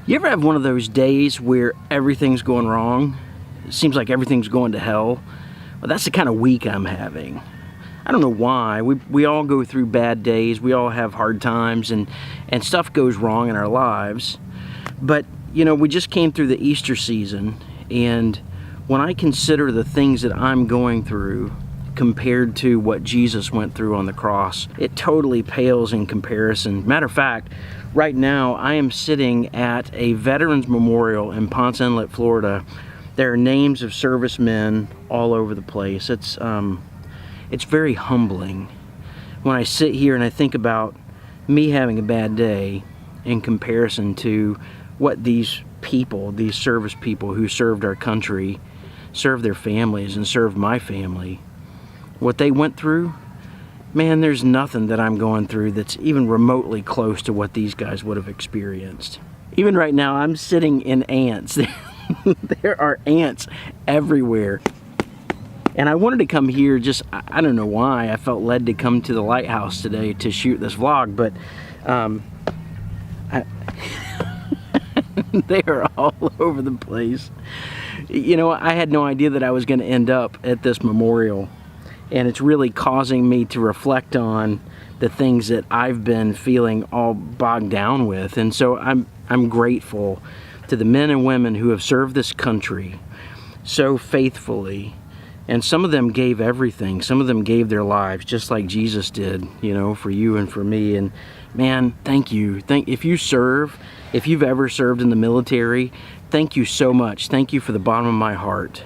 You ever have one of those days where everything's going wrong? It seems like everything's going to hell? Well, that's the kind of week I'm having. I don't know why. We all go through bad days. We all have hard times and stuff goes wrong in our lives. But, you know, we just came through the Easter season, and when I consider the things that I'm going through compared to what Jesus went through on the cross, it totally pales in comparison. Matter of fact, right now I am sitting at a Veterans Memorial in Ponce Inlet, Florida. There are names of servicemen all over the place. It's very humbling when I sit here and I think about me having a bad day in comparison to what these people, these service people who served our country, served their families and served my family, what they went through. Man, there's nothing that I'm going through that's even remotely close to what these guys would have experienced. Even right now, I'm sitting in ants. There are ants everywhere. And I wanted to come here just, I don't know why, I felt led to come to the lighthouse today to shoot this vlog, but they are all over the place. You know, I had no idea that I was going to end up at this memorial, and it's really causing me to reflect on the things that I've been feeling all bogged down with. And so I'm grateful to the men and women who have served this country so faithfully. And some of them gave everything. Some of them gave their lives, just like Jesus did, you know, for you and for me. And man, thank you. If you serve, if you've ever served in the military, thank you so much. Thank you for the bottom of my heart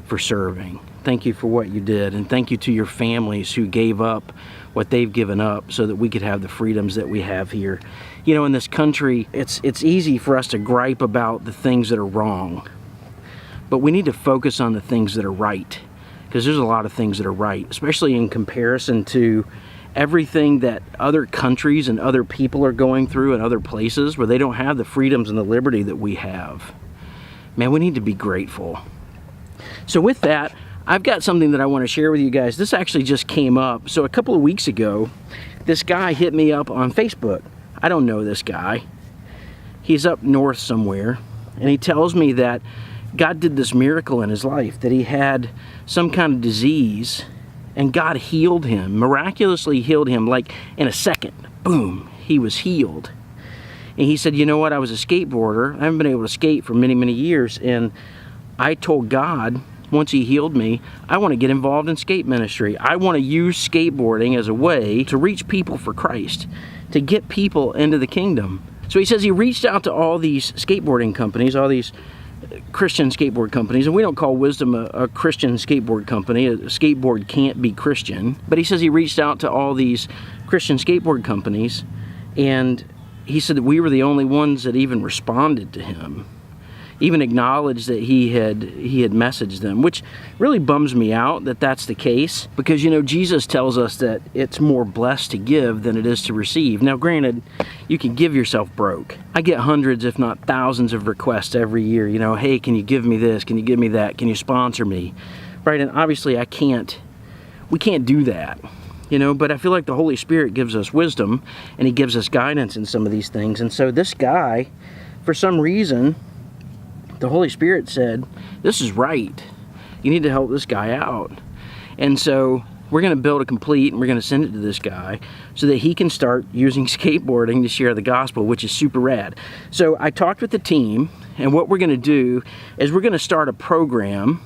for serving. Thank you for what you did. And thank you to your families who gave up what they've given up so that we could have the freedoms that we have here. You know, in this country, it's easy for us to gripe about the things that are wrong. But we need to focus on the things that are right. Because there's a lot of things that are right, especially in comparison to everything that other countries and other people are going through in other places where they don't have the freedoms and the liberty that we have. Man, we need to be grateful. So with that, I've got something that I want to share with you guys. This actually just came up. So a couple of weeks ago, this guy hit me up on Facebook. I don't know this guy. He's up north somewhere, and he tells me that God did this miracle in his life, that he had some kind of disease, and God healed him, miraculously healed him, like in a second. Boom, he was healed. And he said, you know what, I was a skateboarder. I haven't been able to skate for many, many years, and I told God, once he healed me, I want to get involved in skate ministry. I want to use skateboarding as a way to reach people for Christ, to get people into the kingdom. So he says he reached out to all these skateboarding companies, all these Christian skateboard companies, and we don't call Wisdom a Christian skateboard company. A skateboard can't be Christian. But he says he reached out to all these Christian skateboard companies, and he said that we were the only ones that even responded to him, even acknowledged that he had messaged them, which really bums me out that that's the case, because, you know, Jesus tells us that it's more blessed to give than it is to receive. Now, granted, you can give yourself broke. I get hundreds, if not thousands, of requests every year, you know, hey, can you give me this? Can you give me that? Can you sponsor me? Right? And obviously we can't do that, you know, but I feel like the Holy Spirit gives us wisdom, and he gives us guidance in some of these things. And so this guy, for some reason, the Holy Spirit said, this is right. You need to help this guy out. And so we're going to build a complete, and we're going to send it to this guy so that he can start using skateboarding to share the gospel, which is super rad. So I talked with the team, and what we're going to do is we're going to start a program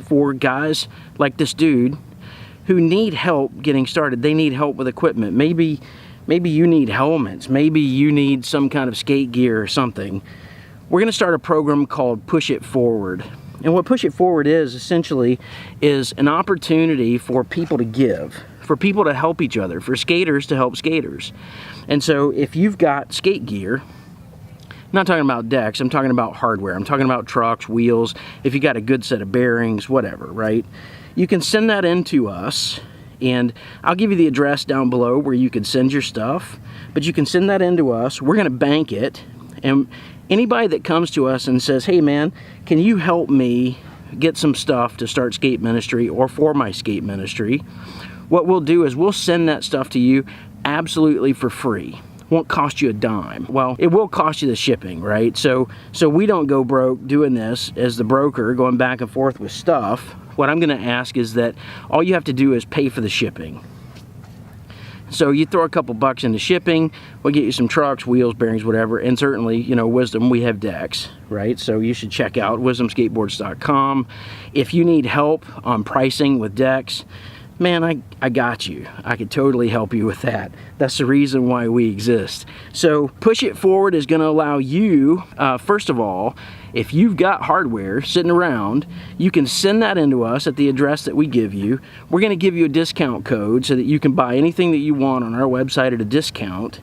for guys like this dude who need help getting started. They need help with equipment. Maybe you need helmets. Maybe you need some kind of skate gear or something. We're going to start a program called Push It Forward. And what Push It Forward is, essentially, is an opportunity for people to give, for people to help each other, for skaters to help skaters. And so if you've got skate gear, I'm not talking about decks, I'm talking about hardware. I'm talking about trucks, wheels, if you got a good set of bearings, whatever, right? You can send that in to us, and I'll give you the address down below where you can send your stuff, but you can send that in to us. We're going to bank it, and anybody that comes to us and says, hey man, can you help me get some stuff to start skate ministry or for my skate ministry, what we'll do is we'll send that stuff to you absolutely for free. won't cost you a dime. Well, it will cost you the shipping, right? So we don't go broke doing this as the broker, going back and forth with stuff. What I'm gonna ask is that all you have to do is pay for the shipping. So you throw a couple bucks into shipping, we'll get you some trucks, wheels, bearings, whatever, and certainly, you know, Wisdom, we have decks, right? So you should check out wisdomskateboards.com. If you need help on pricing with decks, man, I got you. I could totally help you with that. That's the reason why we exist. So Push It Forward is gonna allow you, first of all, if you've got hardware sitting around, you can send that into us at the address that we give you. We're gonna give you a discount code so that you can buy anything that you want on our website at a discount,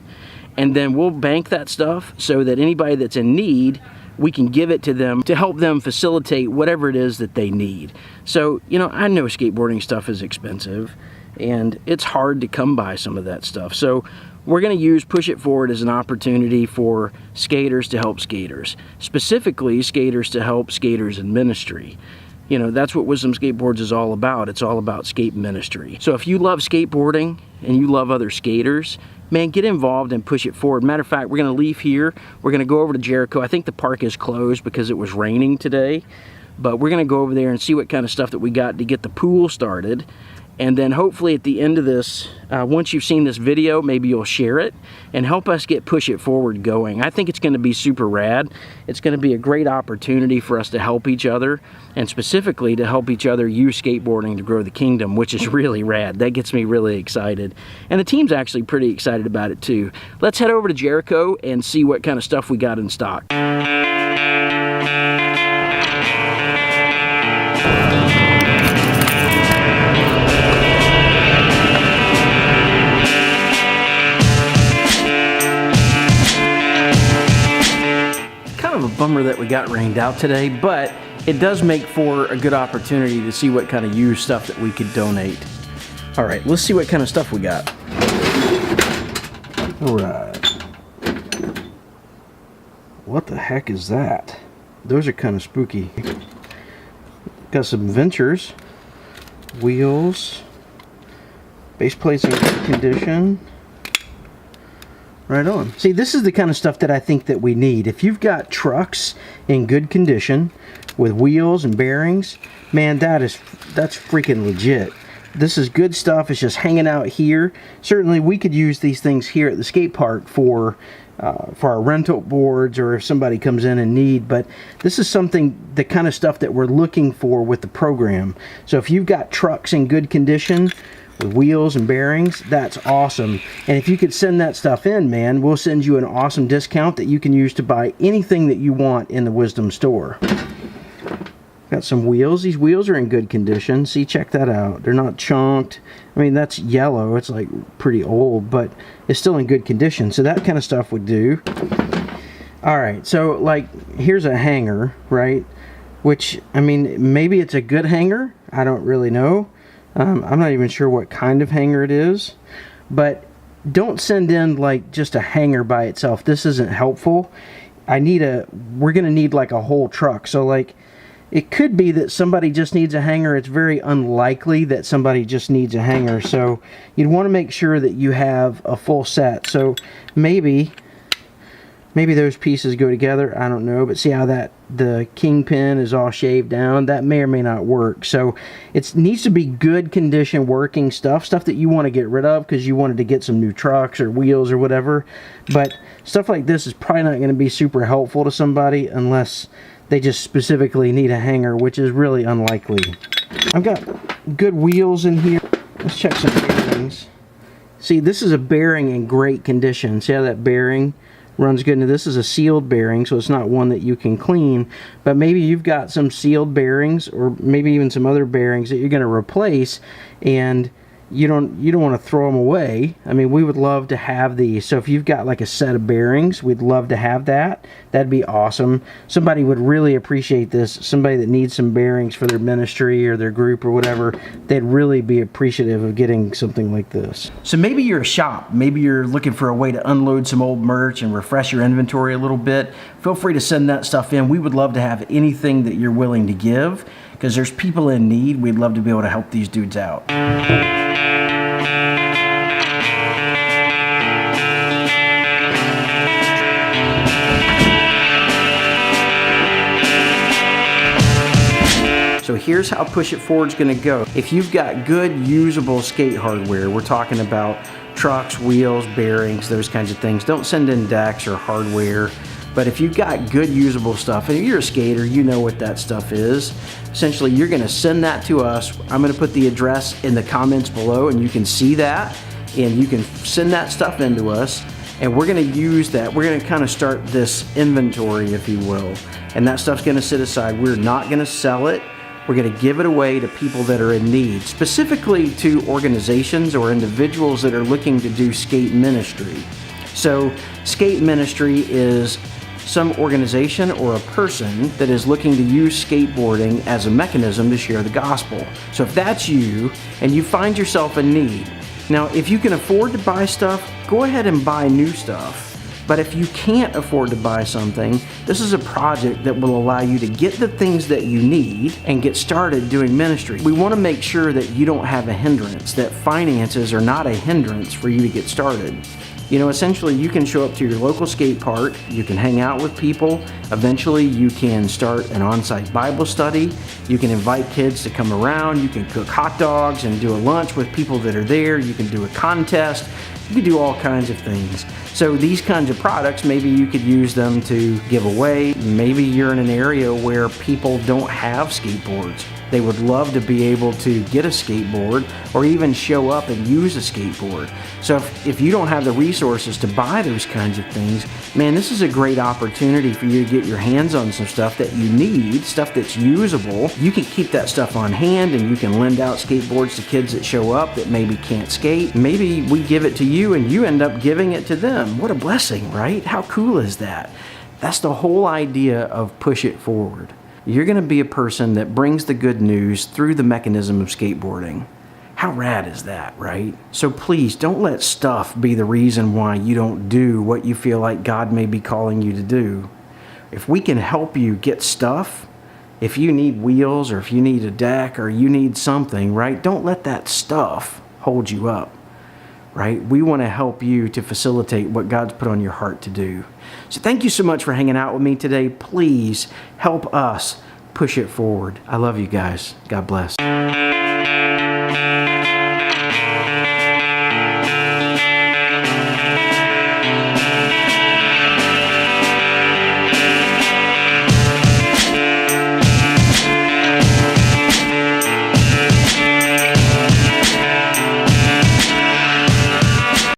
and then we'll bank that stuff so that anybody that's in need, we can give it to them to help them facilitate whatever it is that they need. So, you know, I know skateboarding stuff is expensive and it's hard to come by some of that stuff. So we're gonna use Push It Forward as an opportunity for skaters to help skaters, specifically skaters to help skaters in ministry. You know, that's what Wisdom Skateboards is all about. It's all about skate ministry. So if you love skateboarding and you love other skaters, man, get involved and Push It Forward. Matter of fact, we're gonna leave here. We're gonna go over to Jericho. I think the park is closed because it was raining today, but we're gonna go over there and see what kind of stuff that we got to get the pool started. And then hopefully at the end of this, once you've seen this video, maybe you'll share it and help us get Push It Forward going. I think it's gonna be super rad. It's gonna be a great opportunity for us to help each other, and specifically to help each other use skateboarding to grow the kingdom, which is really rad. That gets me really excited. And the team's actually pretty excited about it too. Let's head over to Jericho and see what kind of stuff we got in stock. Kind of a bummer that we got rained out today, but it does make for a good opportunity to see what kind of used stuff that we could donate. All right, let's see what kind of stuff we got. All right. What the heck is that? Those are kind of spooky. Got some Ventures, wheels, base plates in good condition. Right on. See, this is the kind of stuff that I think that we need. If you've got trucks in good condition with wheels and bearings, man, that's freaking legit. This is good stuff. It's just hanging out here. Certainly we could use these things here at the skate park for our rental boards, or if somebody comes in need, but this is something, the kind of stuff that we're looking for with the program. So if you've got trucks in good condition with wheels and bearings, that's awesome. And if you could send that stuff in, man, we'll send you an awesome discount that you can use to buy anything that you want in the Wisdom store. Got some wheels. These wheels are in good condition. See, check that out. They're not chunked. I mean, that's yellow. It's like pretty old, but it's still in good condition. So that kind of stuff would do. All right, so like here's a hanger, right? Which, I mean, maybe it's a good hanger. I don't really know. I'm not even sure what kind of hanger it is, but don't send in like just a hanger by itself. This isn't helpful. We're gonna need like a whole truck. So like, it could be that somebody just needs a hanger. It's very unlikely that somebody just needs a hanger. So you'd want to make sure that you have a full set. So maybe those pieces go together. I don't know, but see how the kingpin is all shaved down? That may or may not work. So it needs to be good condition working stuff that you want to get rid of because you wanted to get some new trucks or wheels or whatever. But stuff like this is probably not going to be super helpful to somebody unless they just specifically need a hanger, which is really unlikely. I've got good wheels in here. Let's check some bearings. See, this is a bearing in great condition. See how that bearing runs good? Now this is a sealed bearing, so it's not one that you can clean, but maybe you've got some sealed bearings or maybe even some other bearings that you're going to replace, and you don't want to throw them away. I mean, we would love to have these. So if you've got like a set of bearings, we'd love to have that. That'd be awesome. Somebody would really appreciate this. Somebody that needs some bearings for their ministry or their group or whatever, they'd really be appreciative of getting something like this. So maybe you're a shop. Maybe you're looking for a way to unload some old merch and refresh your inventory a little bit. Feel free to send that stuff in. We would love to have anything that you're willing to give because there's people in need. We'd love to be able to help these dudes out. So here's how Push It Forward's gonna go. If you've got good usable skate hardware, we're talking about trucks, wheels, bearings, those kinds of things. Don't send in decks or hardware. But if you've got good usable stuff, and if you're a skater, you know what that stuff is. Essentially, you're gonna send that to us. I'm gonna put the address in the comments below, and you can see that, and you can send that stuff into us, and we're gonna use that. We're gonna kind of start this inventory, if you will, and that stuff's gonna sit aside. We're not gonna sell it. We're gonna give it away to people that are in need, specifically to organizations or individuals that are looking to do skate ministry. So skate ministry is some organization or a person that is looking to use skateboarding as a mechanism to share the gospel. So if that's you and you find yourself in need, now if you can afford to buy stuff, go ahead and buy new stuff. But if you can't afford to buy something, this is a project that will allow you to get the things that you need and get started doing ministry. We want to make sure that you don't have a hindrance, that finances are not a hindrance for you to get started. You know, essentially you can show up to your local skate park, you can hang out with people, eventually you can start an on-site Bible study, you can invite kids to come around, you can cook hot dogs and do a lunch with people that are there, you can do a contest, you can do all kinds of things. So these kinds of products, maybe you could use them to give away. Maybe you're in an area where people don't have skateboards. They would love to be able to get a skateboard or even show up and use a skateboard. So if you don't have the resources to buy those kinds of things, man, this is a great opportunity for you to get your hands on some stuff that you need, stuff that's usable. You can keep that stuff on hand and you can lend out skateboards to kids that show up that maybe can't skate. Maybe we give it to you and you end up giving it to them. What a blessing, right? How cool is that? That's the whole idea of Push It Forward. You're going to be a person that brings the good news through the mechanism of skateboarding. How rad is that, right? So please don't let stuff be the reason why you don't do what you feel like God may be calling you to do. If we can help you get stuff, if you need wheels or if you need a deck or you need something, right? Don't let that stuff hold you up. Right? We want to help you to facilitate what God's put on your heart to do. So thank you so much for hanging out with me today. Please help us push it forward. I love you guys. God bless.